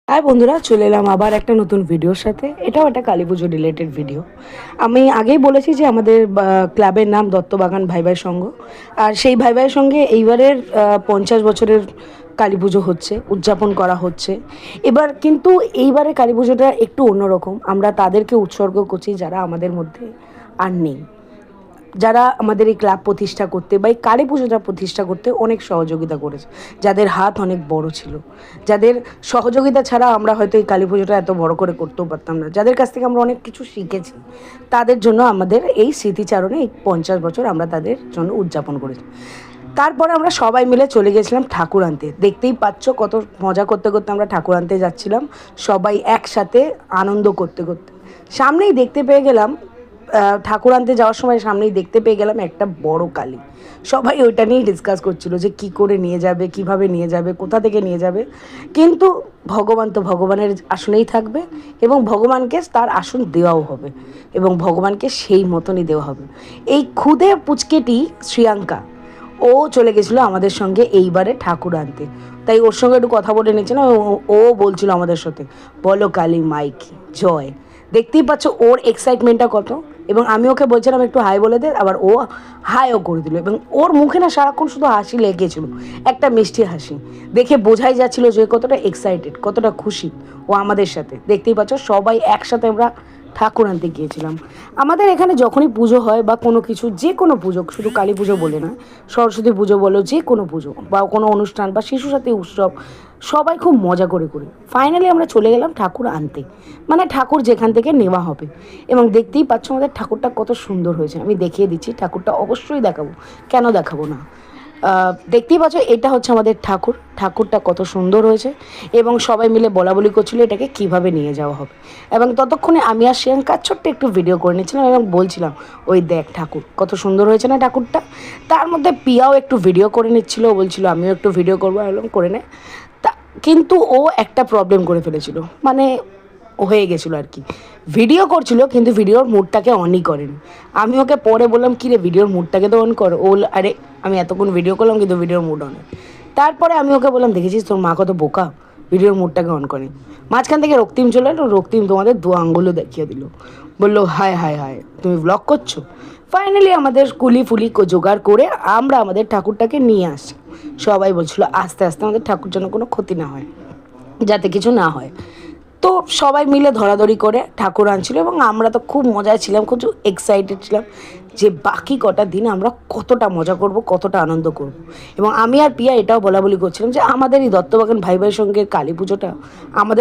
High বন্ধুরা, চলে এলাম আবার একটা নতুন ভিডিওর সাথে। এটাও একটা কালী পুজো রিলেটেড ভিডিও। আমি আগেই বলেছি যে আমাদের ক্লাবের নাম দত্তবাগান ভাই ভাই সংঘ। আর সেই ভাই ভাই সঙ্গে এইবারের 50 বছরের কালী পুজো হচ্ছে, উদযাপন করা হচ্ছে। এবার কিন্তু এইবারে কালী পুজোটা একটু অন্যরকম। আমরা তাদেরকে উৎসর্গ করছি যারা আমাদের মধ্যে আর নেই, যারা আমাদের এই ক্লাব প্রতিষ্ঠা করতে বা এই কালী পুজোটা প্রতিষ্ঠা করতে অনেক সহযোগিতা করেছে, যাদের হাত অনেক বড় ছিল, যাদের সহযোগিতা ছাড়া আমরা হয়তো এই কালী পুজোটা এত বড় করে করতেও পারতাম না, যাদের কাছ থেকে আমরা অনেক কিছু শিখেছি। তাদের জন্য আমাদের এই স্মৃতিচারণে এই 50 বছর আমরা তাদের জন্য উদযাপন করেছি। তারপরে আমরা সবাই মিলে চলে গেছিলাম ঠাকুর আনতে। দেখতেই পাচ্ছ কত মজা করতে করতে আমরা ঠাকুর আনতে যাচ্ছিলাম, সবাই একসাথে আনন্দ করতে করতে। সামনেই দেখতে পেয়ে গেলাম, ঠাকুর আনতে যাওয়ার সময় সামনেই দেখতে পেয়ে গেলাম একটা বড় কালী। সবাই ওইটা নিয়েই ডিসকাস করছিল যে কী করে নিয়ে যাবে, কিভাবে নিয়ে যাবে, কোথা থেকে নিয়ে যাবে। কিন্তু ভগবান তো ভগবানের আসনেই থাকবে এবং ভগবানকে তার আসন দেওয়াও হবে এবং ভগবানকে সেই মতনই দেওয়া হবে। এই খুদে পুচকেটি শ্রিয়াঙ্কা, ও চলে গেছিলো আমাদের সঙ্গে এইবারে ঠাকুর আনতে। তাই ওর সঙ্গে একটু কথা বলে নিচ্ছে না, ও বলছিল আমাদের সাথে, বলো কালী মাইকি জয়। দেখতেই পাচ্ছ ওর এক্সাইটমেন্টটা কত। এবং আমি ওকে বলছিলাম একটু হাই বলে দে, আবার ও হাইও করে দিল। এবং ওর মুখে না সারাক্ষণ শুধু হাসি লেগেছিল, একটা মিষ্টি হাসি। দেখে বোঝাই যাচ্ছিল যে কতটা এক্সাইটেড, কতটা খুশি ও আমাদের সাথে। দেখতেই পাচ্ছ সবাই একসাথে আমরা ঠাকুর আনতে গিয়েছিলাম। আমাদের এখানে যখনই পুজো হয় বা কোনো কিছু, যে কোনো পুজো, শুধু কালী পুজো বলে না, সরস্বতী পুজো বলো, যে কোনো পুজো বা কোনো অনুষ্ঠান বা শিশু সাথী উৎসব, সবাই খুব মজা করে করি। ফাইনালি আমরা চলে গেলাম ঠাকুর আনতে, মানে ঠাকুর যেখান থেকে নেওয়া হবে। এবং দেখতেই পাচ্ছ আমাদের ঠাকুরটা কত সুন্দর হয়েছে। আমি দেখিয়ে দিচ্ছি, ঠাকুরটা অবশ্যই দেখাবো, কেন দেখাবো না। দেখতেই পাচ্ছ এটা হচ্ছে আমাদের ঠাকুর। ঠাকুরটা কত সুন্দর হয়েছে এবং সবাই মিলে বলা বলি করছিল এটাকে কিভাবে নিয়ে যাওয়া হবে। এবং ততক্ষণে আমি আর শ্রিয়াঙ্কা ছোট্ট একটু ভিডিও করে নিচ্ছিলাম এবং বলছিলাম, ওই দেখ ঠাকুর কত সুন্দর হয়েছে না ঠাকুরটা। তার মধ্যে পিয়াও একটু ভিডিও করে নিচ্ছিল, বলছিল আমিও একটু ভিডিও করবো, এরকম করে নে। তা কিন্তু ও একটা প্রবলেম করে ফেলেছিল, মানে হয়ে গেছিলো আর কি। ভিডিও করছিল কিন্তু ভিডিওর মুডটাকে অনই করেনি। আমি ওকে পরে বললাম, কী রে ভিডিওর মুডটাকে তো অন কর। ও আরে আমি এতক্ষণ ভিডিও করলাম কিন্তু ভিডিওর মুড অন। তারপরে আমি ওকে বললাম, দেখেছিস তোর মা কত বোকা, ভিডিওর মুডটাকে অন করে। মাঝখান থেকে রক্তিম চলে এলো, রক্তিম তোমাদের 2 আঙ্গুলও দেখিয়ে দিল, বললো হায় হায় হায় তুমি ব্লগ করছো। ফাইনালি আমাদের কুলি ফুলি জোগাড় করে আমরা আমাদের ঠাকুরটাকে নিয়ে আসছি। সবাই বলছিল আস্তে আস্তে আমাদের ঠাকুর যেন কোনো ক্ষতি না হয়, যাতে কিছু না হয়। তো সবাই মিলে ধরাধরি করে ঠাকুর আনছিল এবং আমরা তো খুব মজায় ছিলাম, খুব এক্সাইটেড ছিলাম যে বাকি কটা দিন আমরা কতটা মজা করব, কতটা আনন্দ করব। এবং আমি আর পিয়া এটাও বলা বলি করছিলাম যে আমাদের এই দত্তবাগান ভাই ভাইয়ের সঙ্গে কালী পুজোটা আমাদের